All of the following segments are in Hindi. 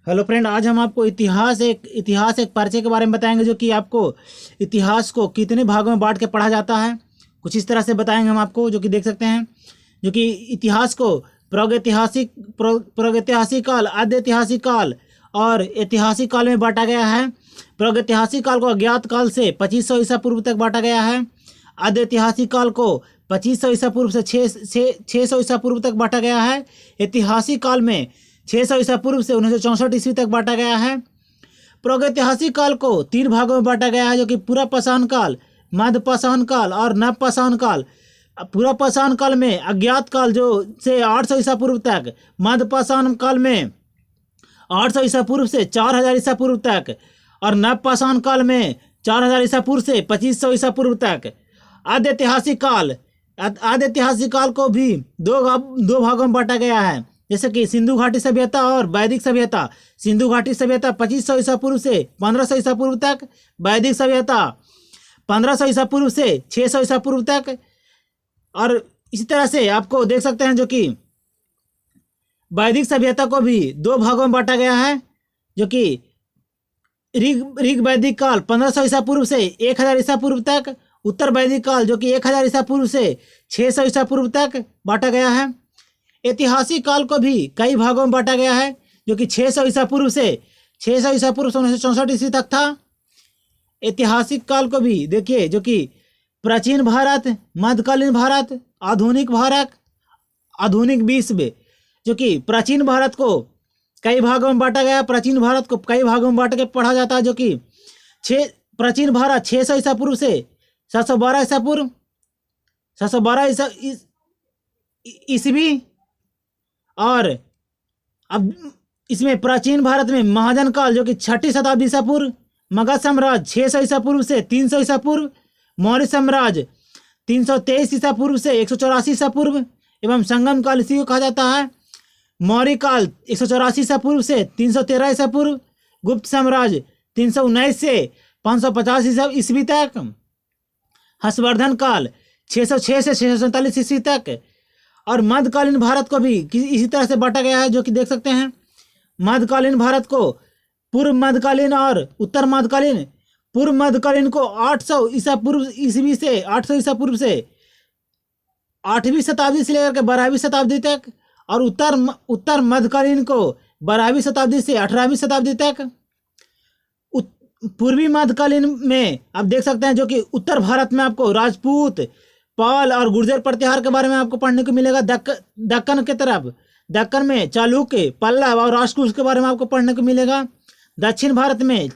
हेलो फ्रेंड, आज हम आपको इतिहास एक परिचय के बारे में बताएंगे, जो कि आपको इतिहास को कितने भागों में बांट के पढ़ा जाता है। कुछ इस तरह से बताएंगे हम आपको, जो कि देख सकते हैं, जो कि इतिहास को प्रागैतिहासिक काल, आद्य ऐतिहासिक काल और ऐतिहासिक काल में बांटा गया है। प्रागैतिहासिक काल को अज्ञात काल से 2500 ईसा पूर्व तक बांटा गया है। आद्य ऐतिहासिक काल को 2500 ईसा पूर्व से 600 ईसा पूर्व तक बांटा गया है। ऐतिहासिक काल में 600 ईसा पूर्व से 1964 ईस्वी तक बांटा गया है। प्रागैतिहासिक काल को 3 भागों में बांटा गया है, जो कि पूरा पाषाण काल, मध्य पाषाण काल और नव पाषाण काल। पूरा पाषाण काल में अज्ञात काल जो से 800 ईसा पूर्व तक, मध्य पाषाण काल में 800 ईसा पूर्व से 4000 ईसा पूर्व तक और नव पाषाण काल में 4000 ईसा पूर्व से 2500 ईसा पूर्व तक। आद्य ऐतिहासिक काल को भी दो भागों में बांटा गया है, जैसे कि सिंधु घाटी सभ्यता और वैदिक सभ्यता। सिंधु घाटी सभ्यता 2500 ईसा पूर्व से 1500 ईसा पूर्व तक, वैदिक सभ्यता 1500 ईसा पूर्व से 600 ईसा पूर्व तक। और इसी तरह से आपको देख सकते हैं, जो कि वैदिक सभ्यता को भी 2 भागों में बांटा गया है, जो कि ऋग वैदिक काल 1500 ईसा पूर्व से 1000 ईसा पूर्व तक, उत्तर वैदिक काल जो कि 1000 ईसा पूर्व से 600 ईसा पूर्व तक बांटा गया है। ऐतिहासिक काल को भी कई भागों में बांटा गया है, जो कि 600 ईसा पूर्व से 1964 ईस्वी तक था। ऐतिहासिक काल को भी देखिए, जो कि प्राचीन भारत, मध्यकालीन भारत, आधुनिक विश्व। जो कि प्राचीन भारत को कई भागों में बांटा गया। प्राचीन भारत को कई भागों में बांट के पढ़ा जाता है, जो कि प्राचीन भारत 600 ईसा पूर्व से 712 ईसा पूर्व, 712 ईस्वी। और अब इसमें प्राचीन भारत में महाजन काल, जो कि 6ठी शताब्दी ईसा पूर्व, मगध साम्राज्य 600 ईसा पूर्व से 300 ईसा पूर्व, मौर्य साम्राज्य 323 ईसा पूर्व से 184 ईसा पूर्व एवं संगम काल इसी को कहा जाता है। मौर्य काल 184 ईसा पूर्व से 313 ईसा पूर्व, गुप्त साम्राज्य 319 से 550 ईस्वी तक, हर्षवर्धन काल 606 से 647 ईस्वी तक। और मध्यकालीन भारत को भी इसी तरह से बांटा गया है, जो कि देख सकते हैं। मध्यकालीन भारत को पूर्व मध्यकालीन और उत्तर मध्यकालीन। पूर्व मध्यकालीन को 800 ईसा पूर्व ईस्वी से 800 ईसा पूर्व से 8वीं शताब्दी से लेकर के 12वीं शताब्दी तक, और उत्तर मध्यकालीन को 12वीं शताब्दी से 18वीं शताब्दी तक। पूर्वी मध्यकालीन में आप देख सकते हैं, जो कि उत्तर भारत में आपको राजपूत, पाल और गुर्जर प्रतिहार के बारे में आपको पढ़ने को मिलेगा। दक्कन के तरफ, दक्कन में चालुक्य, पल्लव और राष्ट्रकूट के बारे में आपको पढ़ने को मिलेगा। दक्षिण भारत में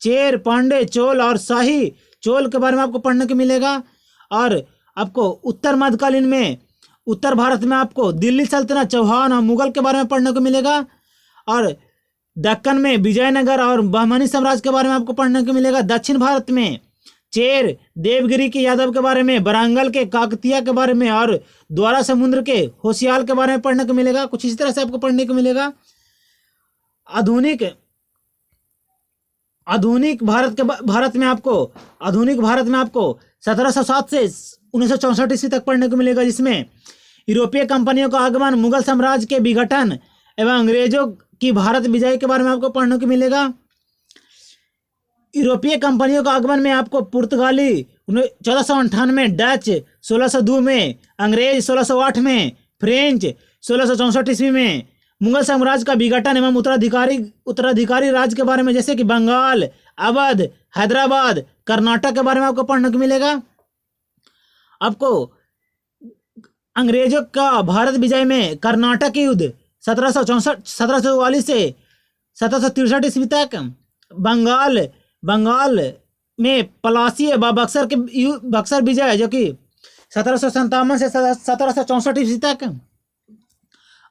चेर, पांडे, चोल और शाही चोल के बारे में आपको पढ़ने को मिलेगा। और आपको उत्तर मध्यकालीन में उत्तर भारत में आपको दिल्ली सल्तनत, चौहान और मुगल के बारे में पढ़ने को मिलेगा। और दक्कन में विजयनगर और बहमनी साम्राज्य के बारे में आपको पढ़ने को मिलेगा। दक्षिण भारत में चेर, देवगिरी के यादव के बारे में, बरांगल के काकतिया के बारे में और द्वारा समुद्र के होशियार के बारे में पढ़ने को मिलेगा। कुछ इस तरह से आपको पढ़ने को मिलेगा। आधुनिक भारत में आपको 1707 से 1964 ईस्वी तक पढ़ने को मिलेगा, जिसमें यूरोपीय कंपनियों का आगमन, मुगल साम्राज्य के विघटन एवं अंग्रेजों की भारत विजय के बारे में आपको पढ़ने को मिलेगा। यूरोपीय कंपनियों का आगमन में आपको पुर्तगाली 1498 में, डच 1602 में, अंग्रेज 1608 में, फ्रेंच 1664 ईस्वी में, मुगल साम्राज्य का विघटन एवं उत्तराधिकारी राज्य के बारे में, जैसे कि बंगाल, अवध, हैदराबाद, कर्नाटक के बारे में आपको पढ़ने को मिलेगा। आपको अंग्रेजों का भारत विजय में कर्नाटक युद्ध 1744 से 1763 ईस्वी तक, बंगाल में पलासी व बक्सर विजय, जो कि 1757 से 1764 ईस्वी तक,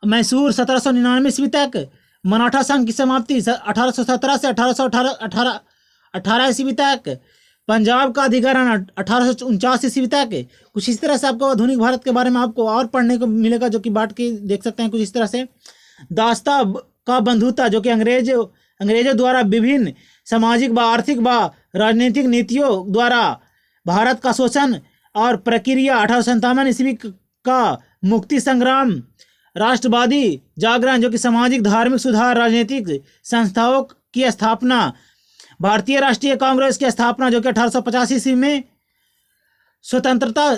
मैसूर 1799 ईस्वी तक, मराठा संघ की समाप्ति 1817 से 1818 ईस्वी तक, पंजाब का अधिग्रहण 1849 ईस्वी तक। कुछ इस तरह से आपको आधुनिक भारत के बारे में आपको और पढ़ने को मिलेगा, जो कि बांट के देख सकते हैं कुछ इस तरह से। दास्ता का बंधुता, जो कि अंग्रेजों द्वारा विभिन्न सामाजिक व आर्थिक व राजनीतिक नीतियों द्वारा भारत का शोषण और प्रक्रिया, 1857 ईस्वी का मुक्ति संग्राम, राष्ट्रवादी जागरण जो कि सामाजिक धार्मिक सुधार राजनीतिक संस्थाओं की स्थापना, भारतीय राष्ट्रीय कांग्रेस की स्थापना जो कि 1885 ईस्वी में, स्वतंत्रता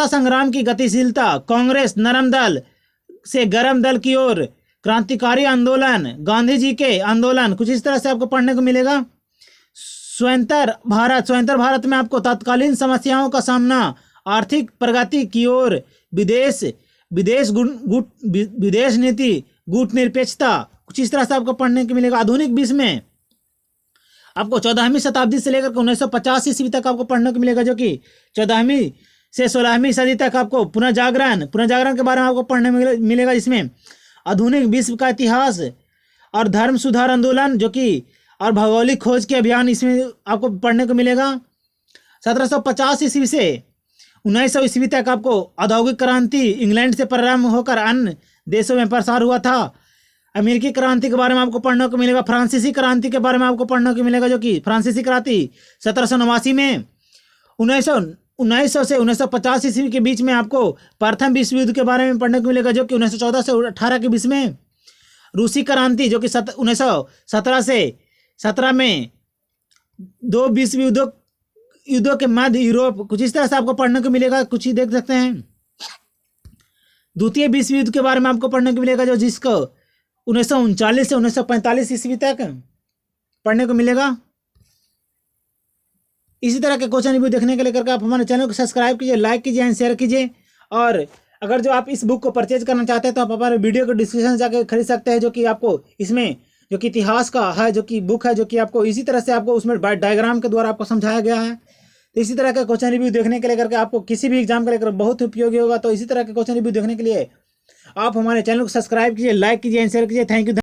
संग्राम की गतिशीलता, कांग्रेस नरम दल से गरम दल की ओर, क्रांतिकारी आंदोलन, गांधी जी के आंदोलन, कुछ इस तरह से आपको पढ़ने को मिलेगा। स्वतंत्र भारत में आपको तत्कालीन समस्याओं का सामना, आर्थिक प्रगति की ओर, विदेश नीति, गुट निरपेक्षता, कुछ इस तरह से आपको पढ़ने को मिलेगा। आधुनिक विश्व में आपको 14वीं शताब्दी से लेकर 1950 ईस्वी तक आपको पढ़ने को मिलेगा, जो कि 14वीं से 16वीं सदी तक आपको पुनः जागरण के बारे में आपको पढ़ने मिलेगा, जिसमें आधुनिक विश्व का इतिहास और धर्म सुधार आंदोलन जो कि और भौगोलिक खोज के अभियान इसमें आपको पढ़ने को मिलेगा। 1750 ईस्वी से 1900 ईस्वी तक आपको औद्योगिक क्रांति इंग्लैंड से प्रारंभ होकर अन्य देशों में प्रसार हुआ था। अमेरिकी क्रांति के बारे में आपको पढ़ने को मिलेगा। फ्रांसीसी क्रांति के बारे में आपको पढ़ने को मिलेगा, जो कि फ्रांसीसी क्रांति 1789 में। 1900 से 1950 ईस्वी के बीच में आपको प्रथम विश्व युद्ध के बारे में पढ़ने को मिलेगा, जो कि 1914 से 18 के बीच में। रूसी क्रांति जो कि 1917 से 17 में 2 विश्व युद्धों के मध्य यूरोप, कुछ इस तरह से आपको पढ़ने को मिलेगा। कुछ ही देख सकते हैं। द्वितीय विश्व युद्ध के बारे में आपको पढ़ने को मिलेगा, जो जिसको 1939 से 1945 ईस्वी तक पढ़ने को मिलेगा। इसी तरह के क्वेश्चन रिव्यू देखने के लिए करके आप हमारे चैनल को सब्सक्राइब कीजिए, लाइक कीजिए एंड शेयर कीजिए। और अगर जो आप इस बुक को परचेज करना चाहते हैं तो आप हमारे वीडियो को डिस्क्रिप्शन जाकर खरीद सकते हैं, जो कि आपको इसमें जो कि इतिहास का है, जो कि बुक है, जो कि आपको इसी तरह से आपको उसमें डायग्राम के द्वारा आपको समझाया गया है। तो इसी तरह का क्वेश्चन रिव्यू देखने के लिए करके आपको किसी भी एग्जाम को लेकर बहुत उपयोगी होगा। तो इसी तरह के क्वेश्चन रिव्यू देखने के लिए आप हमारे चैनल को सब्सक्राइब कीजिए, लाइक कीजिए एंड शेयर कीजिए। Thank you.